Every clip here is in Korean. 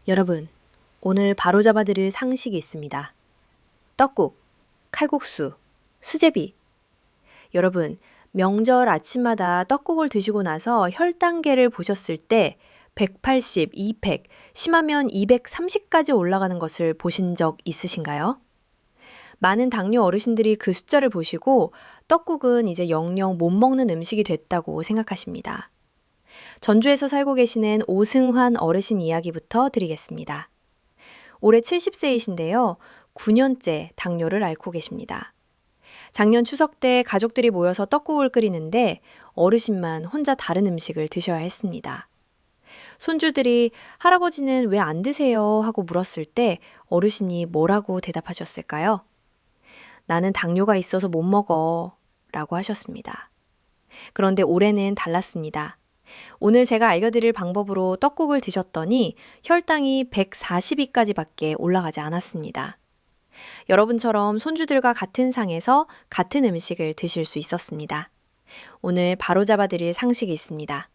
여러분, 오늘 바로잡아드릴 상식이 있습니다. 떡국, 칼국수, 수제비. 여러분, 명절 아침마다 떡국을 드시고 나서 혈당계를 보셨을 때 180, 200, 심하면 230까지 올라가는 것을 보신 적 있으신가요? 많은 당뇨 어르신들이 그 숫자를 보시고 떡국은 이제 영영 못 먹는 음식이 됐다고 생각하십니다. 전주에서 살고 계시는 오승환 어르신 이야기부터 드리겠습니다. 올해 70세이신데요. 9년째 당뇨를 앓고 계십니다. 작년 추석 때 가족들이 모여서 떡국을 끓이는데 어르신만 혼자 다른 음식을 드셔야 했습니다. 손주들이 할아버지는 왜 안 드세요? 하고 물었을 때 어르신이 뭐라고 대답하셨을까요? 나는 당뇨가 있어서 못 먹어 라고 하셨습니다. 그런데 올해는 달랐습니다. 오늘 제가 알려드릴 방법으로 떡국을 드셨더니 혈당이 142까지밖에 올라가지 않았습니다. 여러분처럼 손주들과 같은 상에서 같은 음식을 드실 수 있었습니다. 오늘 바로잡아드릴 상식이 있습니다.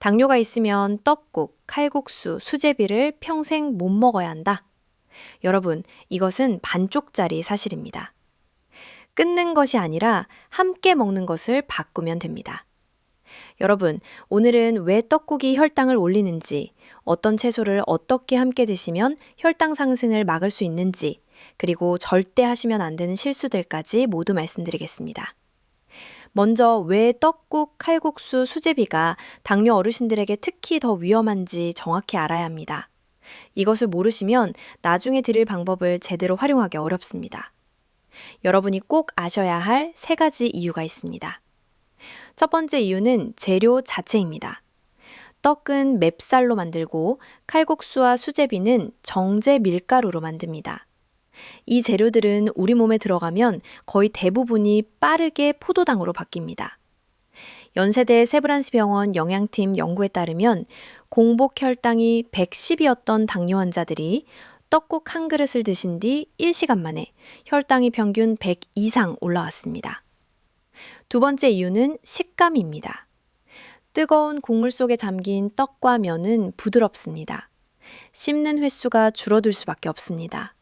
당뇨가 있으면 떡국, 칼국수, 수제비를 평생 못 먹어야 한다. 여러분, 이것은 반쪽짜리 사실입니다. 끊는 것이 아니라 함께 먹는 것을 바꾸면 됩니다. 여러분, 오늘은 왜 떡국이 혈당을 올리는지, 어떤 채소를 어떻게 함께 드시면 혈당 상승을 막을 수 있는지, 그리고 절대 하시면 안 되는 실수들까지 모두 말씀드리겠습니다. 먼저 왜 떡국, 칼국수, 수제비가 당뇨 어르신들에게 특히 더 위험한지 정확히 알아야 합니다. 이것을 모르시면 나중에 드릴 방법을 제대로 활용하기 어렵습니다. 여러분이 꼭 아셔야 할 3가지 이유가 있습니다. 첫 번째 이유는 재료 자체입니다. 떡은 맵쌀로 만들고 칼국수와 수제비는 정제 밀가루로 만듭니다. 이 재료들은 우리 몸에 들어가면 거의 대부분이 빠르게 포도당으로 바뀝니다. 연세대 세브란스 병원 영양팀 연구에 따르면 공복 혈당이 110이었던 당뇨 환자들이 떡국 한 그릇을 드신 뒤 1시간 만에 혈당이 평균 100 이상 올라왔습니다. 두 번째 이유는 식감입니다. 뜨거운 국물 속에 잠긴 떡과 면은 부드럽습니다. 씹는 횟수가 줄어들 수밖에 없습니다.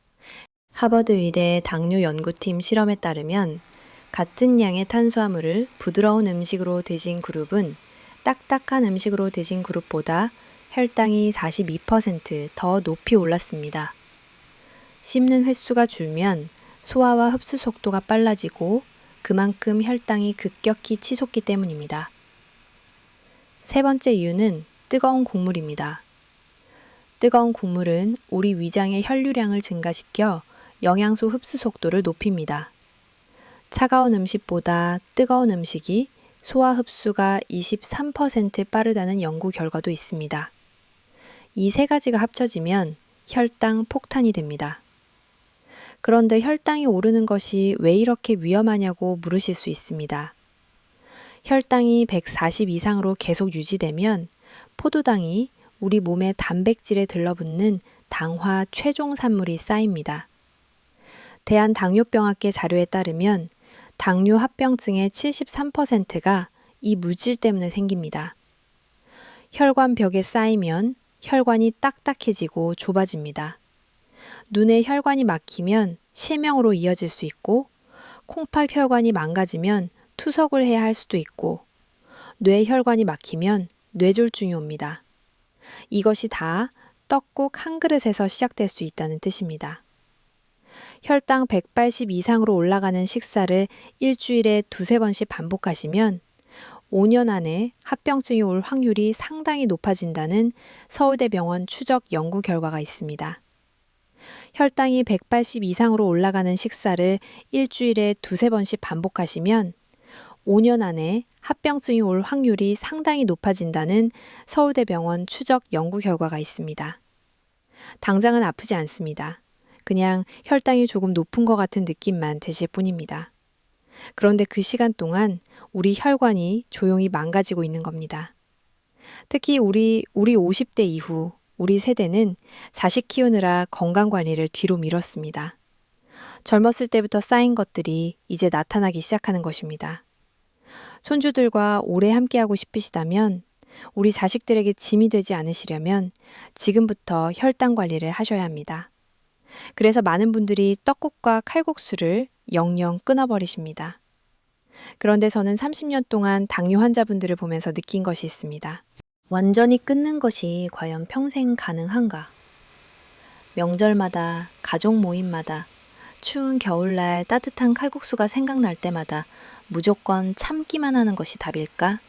하버드 의대 당뇨 연구팀 실험에 따르면 같은 양의 탄수화물을 부드러운 음식으로 드신 그룹은 딱딱한 음식으로 드신 그룹보다 혈당이 42% 높이 올랐습니다. 씹는 횟수가 줄면 소화와 흡수 속도가 빨라지고 그만큼 혈당이 급격히 치솟기 때문입니다. 세 번째 이유는 뜨거운 국물입니다. 뜨거운 국물은 우리 위장의 혈류량을 증가시켜 영양소 흡수 속도를 높입니다. 차가운 음식보다 뜨거운 음식이 소화 흡수가 23% 빠르다는 연구 결과도 있습니다. 이 3가지가 합쳐지면 혈당 폭탄이 됩니다. 그런데 혈당이 오르는 것이 왜 이렇게 위험하냐고 물으실 수 있습니다. 혈당이 140 이상으로 계속 유지되면 포도당이 우리 몸의 단백질에 들러붙는 당화 최종 산물이 쌓입니다. 대한당뇨병학회 자료에 따르면 당뇨 합병증의 73%가 이 물질 때문에 생깁니다. 혈관 벽에 쌓이면 혈관이 딱딱해지고 좁아집니다. 눈에 혈관이 막히면 실명으로 이어질 수 있고 콩팥 혈관이 망가지면 투석을 해야 할 수도 있고 뇌 혈관이 막히면 뇌졸중이 옵니다. 이것이 다 떡국 한 그릇에서 시작될 수 있다는 뜻입니다. 혈당 180 이상으로 올라가는 식사를 일주일에 2-3번씩 반복하시면 5년 안에 합병증이 올 확률이 상당히 높아진다는 서울대병원 추적 연구 결과가 있습니다. 혈당이 180 이상으로 올라가는 식사를 일주일에 2-3번씩 반복하시면 5년 안에 합병증이 올 확률이 상당히 높아진다는 서울대병원 추적 연구 결과가 있습니다. 당장은 아프지 않습니다. 그냥 혈당이 조금 높은 것 같은 느낌만 드실 뿐입니다. 그런데 그 시간 동안 우리 혈관이 조용히 망가지고 있는 겁니다. 특히 우리 50대 이후 우리 세대는 자식 키우느라 건강관리를 뒤로 미뤘습니다. 젊었을 때부터 쌓인 것들이 이제 나타나기 시작하는 것입니다. 손주들과 오래 함께하고 싶으시다면 우리 자식들에게 짐이 되지 않으시려면 지금부터 혈당 관리를 하셔야 합니다. 그래서 많은 분들이 떡국과 칼국수를 영영 끊어버리십니다. 그런데 저는 30년 동안 당뇨 환자분들을 보면서 느낀 것이 있습니다. 완전히 끊는 것이 과연 평생 가능한가? 명절마다, 가족 모임마다, 추운 겨울날 따뜻한 칼국수가 생각날 때마다 무조건 참기만 하는 것이 답일까?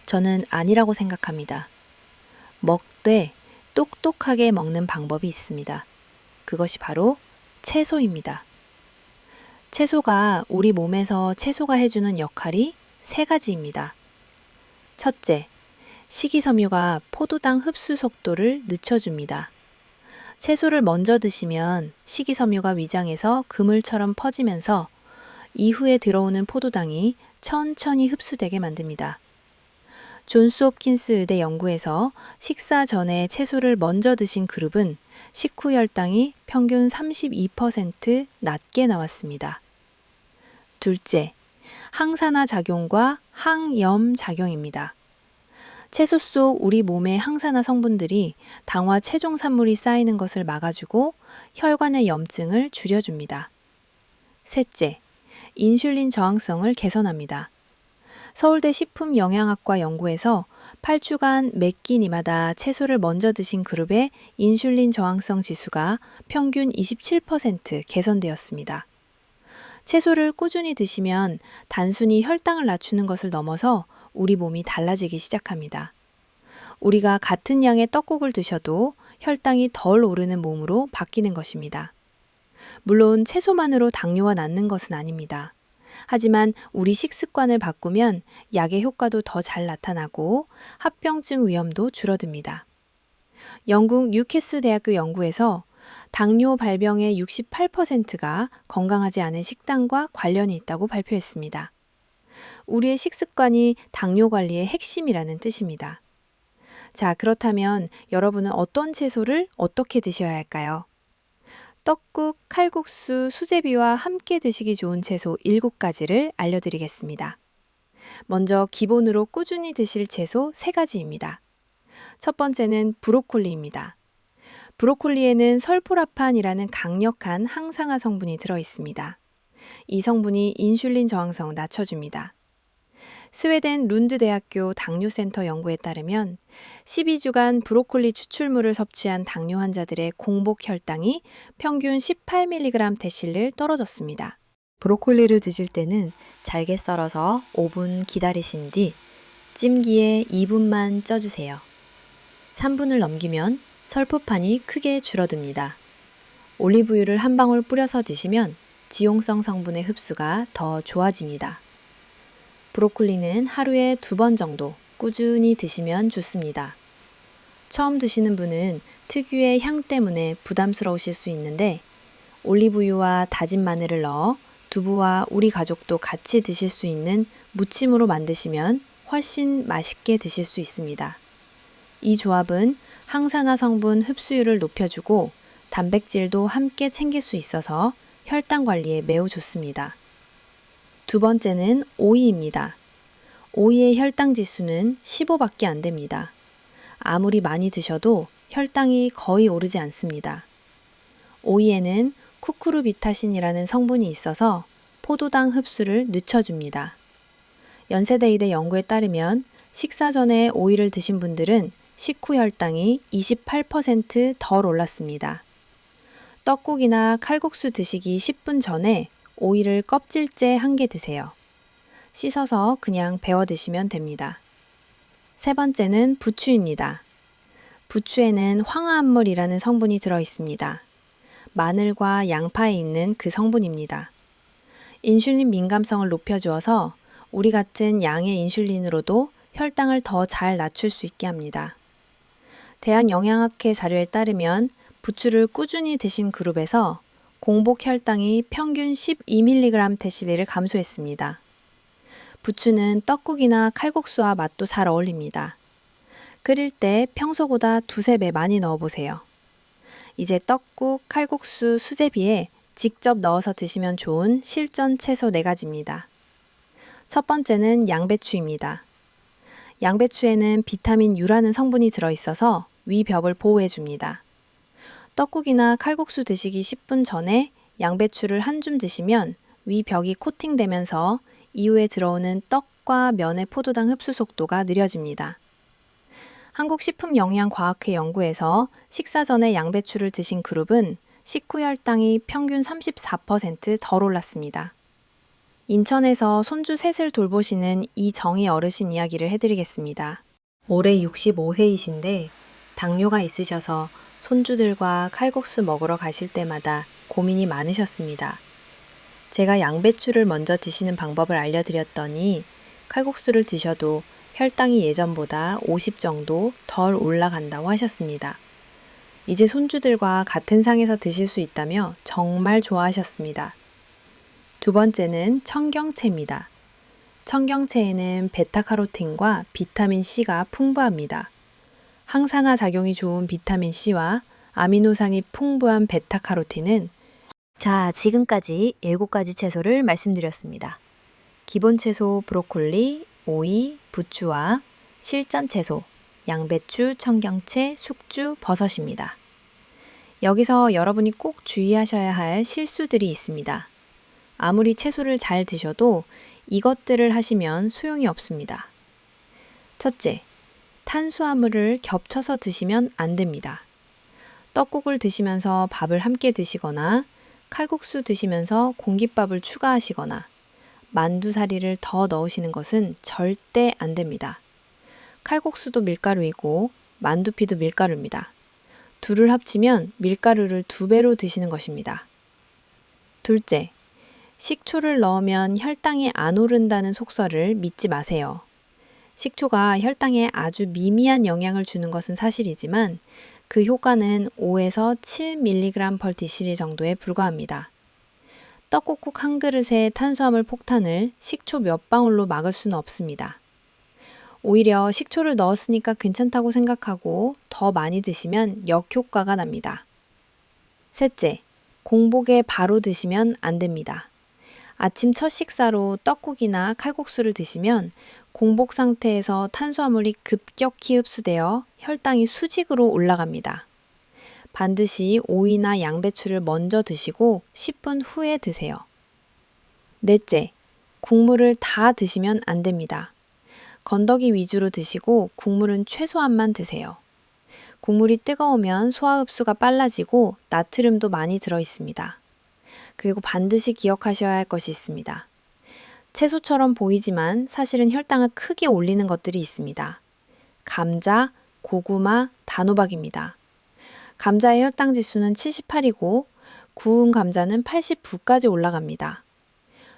저는 아니라고 생각합니다. 먹되 똑똑하게 먹는 방법이 있습니다. 그것이 바로 채소입니다. 채소가 우리 몸에서 채소가 해주는 역할이 세 가지입니다. 첫째, 식이섬유가 포도당 흡수 속도를 늦춰줍니다. 채소를 먼저 드시면 식이섬유가 위장에서 그물처럼 퍼지면서 이후에 들어오는 포도당이 천천히 흡수되게 만듭니다. 존스 홉킨스 의대 연구에서 식사 전에 채소를 먼저 드신 그룹은 식후 혈당이 평균 32% 낮게 나왔습니다. 둘째, 항산화 작용과 항염 작용입니다. 채소 속 우리 몸의 항산화 성분들이 당화 체종 산물이 쌓이는 것을 막아주고 혈관의 염증을 줄여줍니다. 셋째, 인슐린 저항성을 개선합니다. 서울대 식품영양학과 연구에서 8주간 매 끼니마다 채소를 먼저 드신 그룹의 인슐린 저항성 지수가 평균 27% 개선되었습니다. 채소를 꾸준히 드시면 단순히 혈당을 낮추는 것을 넘어서 우리 몸이 달라지기 시작합니다. 우리가 같은 양의 떡국을 드셔도 혈당이 덜 오르는 몸으로 바뀌는 것입니다. 물론 채소만으로 당뇨가 낫는 것은 아닙니다. 하지만 우리 식습관을 바꾸면 약의 효과도 더 잘 나타나고 합병증 위험도 줄어듭니다. 영국 뉴캐슬 대학교 연구에서 당뇨 발병의 68%가 건강하지 않은 식단과 관련이 있다고 발표했습니다. 우리의 식습관이 당뇨 관리의 핵심이라는 뜻입니다. 자, 그렇다면 여러분은 어떤 채소를 어떻게 드셔야 할까요? 떡국, 칼국수, 수제비와 함께 드시기 좋은 채소 7가지를 알려드리겠습니다. 먼저 기본으로 꾸준히 드실 채소 3가지입니다. 첫 번째는 브로콜리입니다. 브로콜리에는 설포라판이라는 강력한 항산화 성분이 들어있습니다. 이 성분이 인슐린 저항성 낮춰줍니다. 스웨덴 룬드 대학교 당뇨센터 연구에 따르면 12주간 브로콜리 추출물을 섭취한 당뇨 환자들의 공복 혈당이 평균 18mg 데실릴 떨어졌습니다. 브로콜리를 드실 때는 잘게 썰어서 5분 기다리신 뒤 찜기에 2분만 쪄주세요. 3분을 넘기면 설포판이 크게 줄어듭니다. 올리브유를 한 방울 뿌려서 드시면 지용성 성분의 흡수가 더 좋아집니다. 브로콜리는 하루에 2번 정도 꾸준히 드시면 좋습니다. 처음 드시는 분은 특유의 향 때문에 부담스러우실 수 있는데 올리브유와 다진 마늘을 넣어 두부와 우리 가족도 같이 드실 수 있는 무침으로 만드시면 훨씬 맛있게 드실 수 있습니다. 이 조합은 항산화 성분 흡수율을 높여주고 단백질도 함께 챙길 수 있어서 혈당 관리에 매우 좋습니다. 두 번째는 오이입니다. 오이의 혈당 지수는 15밖에 안 됩니다. 아무리 많이 드셔도 혈당이 거의 오르지 않습니다. 오이에는 쿠쿠르비타신이라는 성분이 있어서 포도당 흡수를 늦춰줍니다. 연세대의대 연구에 따르면 식사 전에 오이를 드신 분들은 식후 혈당이 28% 덜 올랐습니다. 떡국이나 칼국수 드시기 10분 전에 오이를 껍질째 1개 드세요. 씻어서 그냥 베어 드시면 됩니다. 세 번째는 부추입니다. 부추에는 황화합물이라는 성분이 들어있습니다. 마늘과 양파에 있는 그 성분입니다. 인슐린 민감성을 높여주어서 우리 같은 양의 인슐린으로도 혈당을 더 잘 낮출 수 있게 합니다. 대한영양학회 자료에 따르면 부추를 꾸준히 드신 그룹에서 공복 혈당이 평균 12mg 데실리를 감소했습니다. 부추는 떡국이나 칼국수와 맛도 잘 어울립니다. 끓일 때 평소보다 2~3배 많이 넣어보세요. 이제 떡국, 칼국수, 수제비에 직접 넣어서 드시면 좋은 실전 채소 4가지입니다. 첫 번째는 양배추입니다. 양배추에는 비타민 U라는 성분이 들어있어서 위벽을 보호해줍니다. 떡국이나 칼국수 드시기 10분 전에 양배추를 한 줌 드시면 위벽이 코팅되면서 이후에 들어오는 떡과 면의 포도당 흡수 속도가 느려집니다. 한국식품영양과학회 연구에서 식사 전에 양배추를 드신 그룹은 식후 혈당이 평균 34%덜 올랐습니다. 인천에서 손주 셋을 돌보시는 이정희 어르신 이야기를 해드리겠습니다. 올해 65세이신데 당뇨가 있으셔서 손주들과 칼국수 먹으러 가실 때마다 고민이 많으셨습니다. 제가 양배추를 먼저 드시는 방법을 알려드렸더니 칼국수를 드셔도 혈당이 예전보다 50 정도 덜 올라간다고 하셨습니다. 이제 손주들과 같은 상에서 드실 수 있다며 정말 좋아하셨습니다. 두 번째는 청경채입니다. 청경채에는 베타카로틴과 비타민 C가 풍부합니다. 항산화 작용이 좋은 비타민 C와 아미노산이 풍부한 베타카로틴은 자, 지금까지 7가지 채소를 말씀드렸습니다. 기본 채소 브로콜리, 오이, 부추와 실전 채소, 양배추, 청경채, 숙주, 버섯입니다. 여기서 여러분이 꼭 주의하셔야 할 실수들이 있습니다. 아무리 채소를 잘 드셔도 이것들을 하시면 소용이 없습니다. 첫째, 탄수화물을 겹쳐서 드시면 안 됩니다. 떡국을 드시면서 밥을 함께 드시거나 칼국수 드시면서 공깃밥을 추가하시거나 만두사리를 더 넣으시는 것은 절대 안 됩니다. 칼국수도 밀가루이고 만두피도 밀가루입니다. 둘을 합치면 밀가루를 2배로 드시는 것입니다. 둘째, 식초를 넣으면 혈당이 안 오른다는 속설을 믿지 마세요. 식초가 혈당에 아주 미미한 영향을 주는 것은 사실이지만 그 효과는 5에서 7mg/dL 정도에 불과합니다. 떡국국 한 그릇의 탄수화물 폭탄을 식초 몇 방울로 막을 수는 없습니다. 오히려 식초를 넣었으니까 괜찮다고 생각하고 더 많이 드시면 역효과가 납니다. 셋째, 공복에 바로 드시면 안 됩니다. 아침 첫 식사로 떡국이나 칼국수를 드시면 공복 상태에서 탄수화물이 급격히 흡수되어 혈당이 수직으로 올라갑니다. 반드시 오이나 양배추를 먼저 드시고 10분 후에 드세요. 넷째, 국물을 다 드시면 안 됩니다. 건더기 위주로 드시고 국물은 최소한만 드세요. 국물이 뜨거우면 소화 흡수가 빨라지고 나트륨도 많이 들어 있습니다. 그리고 반드시 기억하셔야 할 것이 있습니다. 채소처럼 보이지만 사실은 혈당을 크게 올리는 것들이 있습니다. 감자, 고구마, 단호박입니다. 감자의 혈당 지수는 78이고 구운 감자는 89까지 올라갑니다.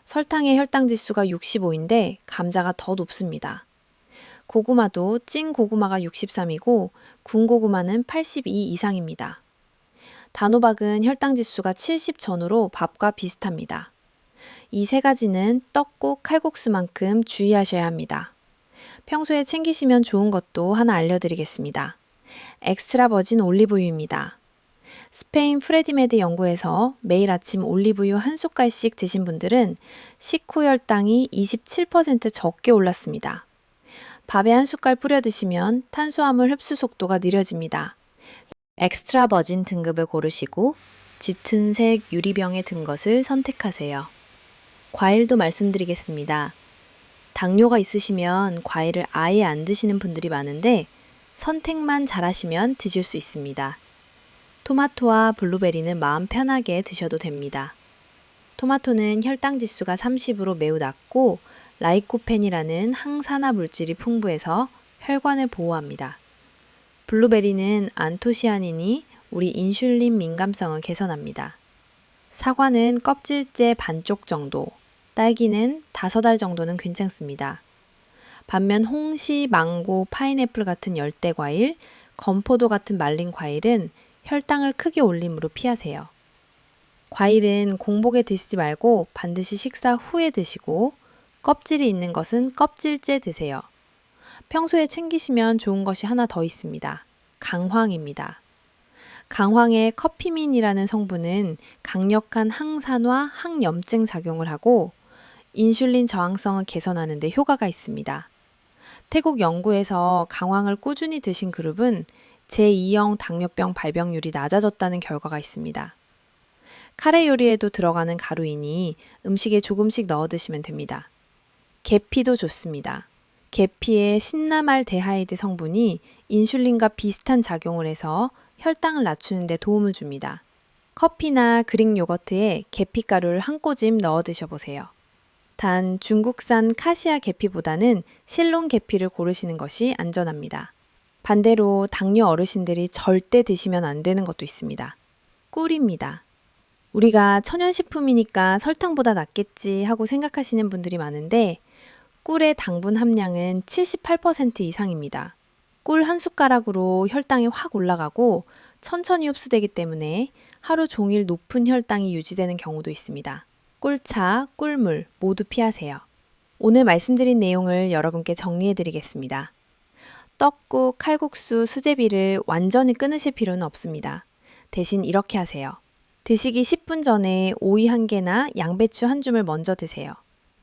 설탕의 혈당 지수가 65인데 감자가 더 높습니다. 고구마도 찐 고구마가 63이고 군 고구마는 82 이상입니다. 단호박은 혈당 지수가 70 전후로 밥과 비슷합니다. 이 세 가지는 떡국, 칼국수만큼 주의하셔야 합니다. 평소에 챙기시면 좋은 것도 하나 알려드리겠습니다. 엑스트라 버진 올리브유입니다. 스페인 프레디메드 연구에서 매일 아침 올리브유 한 숟갈씩 드신 분들은 식후 혈당이 27% 적게 올랐습니다. 밥에 한 숟갈 뿌려 드시면 탄수화물 흡수 속도가 느려집니다. 엑스트라 버진 등급을 고르시고 짙은 색 유리병에 든 것을 선택하세요. 과일도 말씀드리겠습니다. 당뇨가 있으시면 과일을 아예 안 드시는 분들이 많은데 선택만 잘하시면 드실 수 있습니다. 토마토와 블루베리는 마음 편하게 드셔도 됩니다. 토마토는 혈당 지수가 30으로 매우 낮고 라이코펜이라는 항산화 물질이 풍부해서 혈관을 보호합니다. 블루베리는 안토시아닌이 우리 인슐린 민감성을 개선합니다. 사과는 껍질째 반쪽 정도, 딸기는 5알 정도는 괜찮습니다. 반면 홍시, 망고, 파인애플 같은 열대 과일, 건포도 같은 말린 과일은 혈당을 크게 올림으로 피하세요. 과일은 공복에 드시지 말고 반드시 식사 후에 드시고 껍질이 있는 것은 껍질째 드세요. 평소에 챙기시면 좋은 것이 하나 더 있습니다. 강황입니다. 강황의 커피민이라는 성분은 강력한 항산화, 항염증 작용을 하고 인슐린 저항성을 개선하는 데 효과가 있습니다. 태국 영구에서 강황을 꾸준히 드신 그룹은 제2형 당뇨병 발병률이 낮아졌다는 결과가 있습니다. 카레 요리에도 들어가는 가루이니 음식에 조금씩 넣어 드시면 됩니다. 계피도 좋습니다. 계피의 신나말데하이드 성분이 인슐린과 비슷한 작용을 해서 혈당을 낮추는 데 도움을 줍니다. 커피나 그릭 요거트에 계피가루를 한 꼬집 넣어 드셔보세요. 단 중국산 카시아 계피보다는 실론 계피를 고르시는 것이 안전합니다. 반대로 당뇨 어르신들이 절대 드시면 안 되는 것도 있습니다. 꿀입니다. 우리가 천연식품이니까 설탕보다 낫겠지 하고 생각하시는 분들이 많은데 꿀의 당분 함량은 78% 이상입니다. 꿀 한 숟가락으로 혈당이 확 올라가고 천천히 흡수되기 때문에 하루 종일 높은 혈당이 유지되는 경우도 있습니다. 꿀차, 꿀물 모두 피하세요. 오늘 말씀드린 내용을 여러분께 정리해 드리겠습니다. 떡국, 칼국수, 수제비를 완전히 끊으실 필요는 없습니다. 대신 이렇게 하세요. 드시기 10분 전에 오이 한 개나 양배추 한 줌을 먼저 드세요.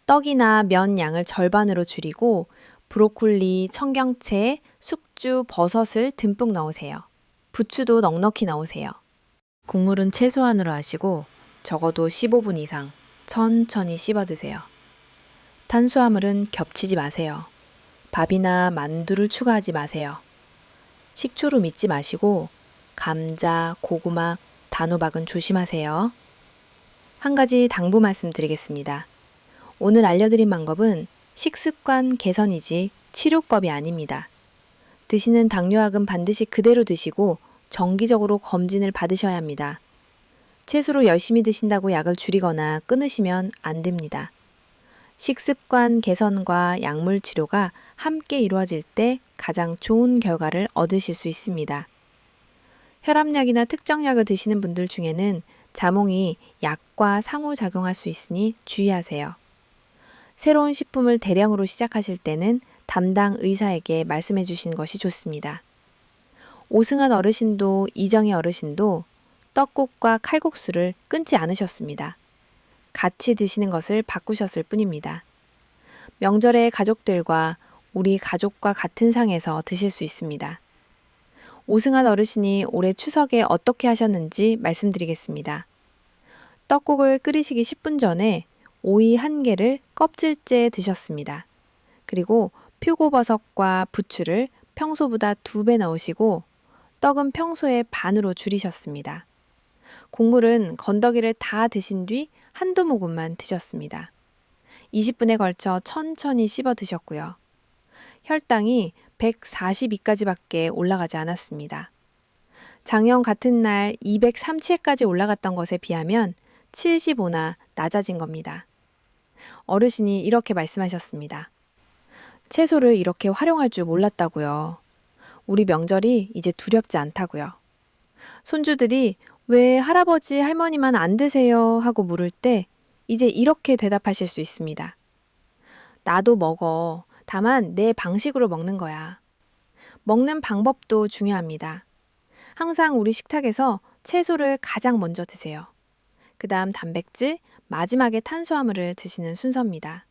떡이나 면 양을 절반으로 줄이고 브로콜리, 청경채, 숙주, 버섯을 듬뿍 넣으세요. 부추도 넉넉히 넣으세요. 국물은 최소한으로 하시고 적어도 15분 이상 천천히 씹어 드세요. 탄수화물은 겹치지 마세요. 밥이나 만두를 추가하지 마세요. 식초로 믿지 마시고 감자, 고구마, 단호박은 조심하세요. 한 가지 당부 말씀드리겠습니다. 오늘 알려드린 방법은 식습관 개선이지 치료법이 아닙니다. 드시는 당뇨약은 반드시 그대로 드시고 정기적으로 검진을 받으셔야 합니다. 채소로 열심히 드신다고 약을 줄이거나 끊으시면 안 됩니다. 식습관 개선과 약물 치료가 함께 이루어질 때 가장 좋은 결과를 얻으실 수 있습니다. 혈압약이나 특정 약을 드시는 분들 중에는 자몽이 약과 상호작용할 수 있으니 주의하세요. 새로운 식품을 대량으로 시작하실 때는 담당 의사에게 말씀해 주시는 것이 좋습니다. 오승환 어르신도 이정희 어르신도 떡국과 칼국수를 끊지 않으셨습니다. 같이 드시는 것을 바꾸셨을 뿐입니다. 명절에 가족들과 우리 가족과 같은 상에서 드실 수 있습니다. 오승환 어르신이 올해 추석에 어떻게 하셨는지 말씀드리겠습니다. 떡국을 끓이시기 10분 전에 오이 한 개를 껍질째 드셨습니다. 그리고 표고버섯과 부추를 평소보다 2배 넣으시고 떡은 평소의 반으로 줄이셨습니다. 국물은 건더기를 다 드신 뒤 한두 모금만 드셨습니다. 20분에 걸쳐 천천히 씹어 드셨고요. 혈당이 142까지밖에 올라가지 않았습니다. 작년 같은 날 237까지 올라갔던 것에 비하면 75나 낮아진 겁니다. 어르신이 이렇게 말씀하셨습니다. 채소를 이렇게 활용할 줄 몰랐다고요. 우리 명절이 이제 두렵지 않다고요. 손주들이 왜 할아버지, 할머니만 안 드세요? 하고 물을 때 이제 이렇게 대답하실 수 있습니다. 나도 먹어. 다만 내 방식으로 먹는 거야. 먹는 방법도 중요합니다. 항상 우리 식탁에서 채소를 가장 먼저 드세요. 그 다음 단백질, 마지막에 탄수화물을 드시는 순서입니다.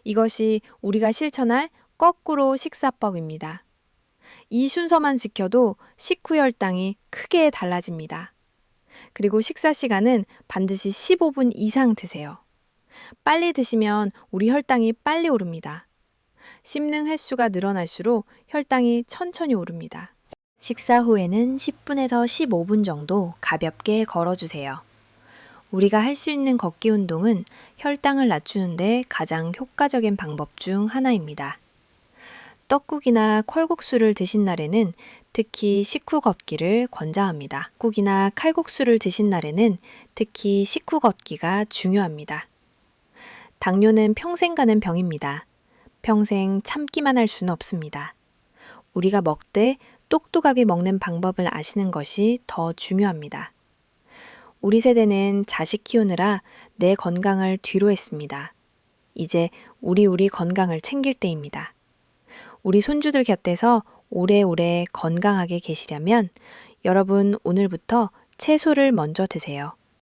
이것이 우리가 실천할 거꾸로 식사법입니다. 이 순서만 지켜도 식후 혈당이 크게 달라집니다. 그리고 식사 시간은 반드시 15분 이상 드세요. 빨리 드시면 우리 혈당이 빨리 오릅니다. 씹는 횟수가 늘어날수록 혈당이 천천히 오릅니다. 식사 후에는 10분에서 15분 정도 가볍게 걸어주세요. 우리가 할 수 있는 걷기 운동은 혈당을 낮추는데 가장 효과적인 방법 중 하나입니다. 떡국이나 콜국수를 드신 날에는 특히 식후 걷기를 권장합니다. 국이나 칼국수를 드신 날에는 특히 식후 걷기가 중요합니다. 당뇨는 평생 가는 병입니다. 평생 참기만 할 수는 없습니다. 우리가 먹되 똑똑하게 먹는 방법을 아시는 것이 더 중요합니다. 우리 세대는 자식 키우느라 내 건강을 뒤로 했습니다. 이제 우리 건강을 챙길 때입니다. 우리 손주들 곁에서 오래오래 건강하게 계시려면 여러분 오늘부터 채소를 먼저 드세요.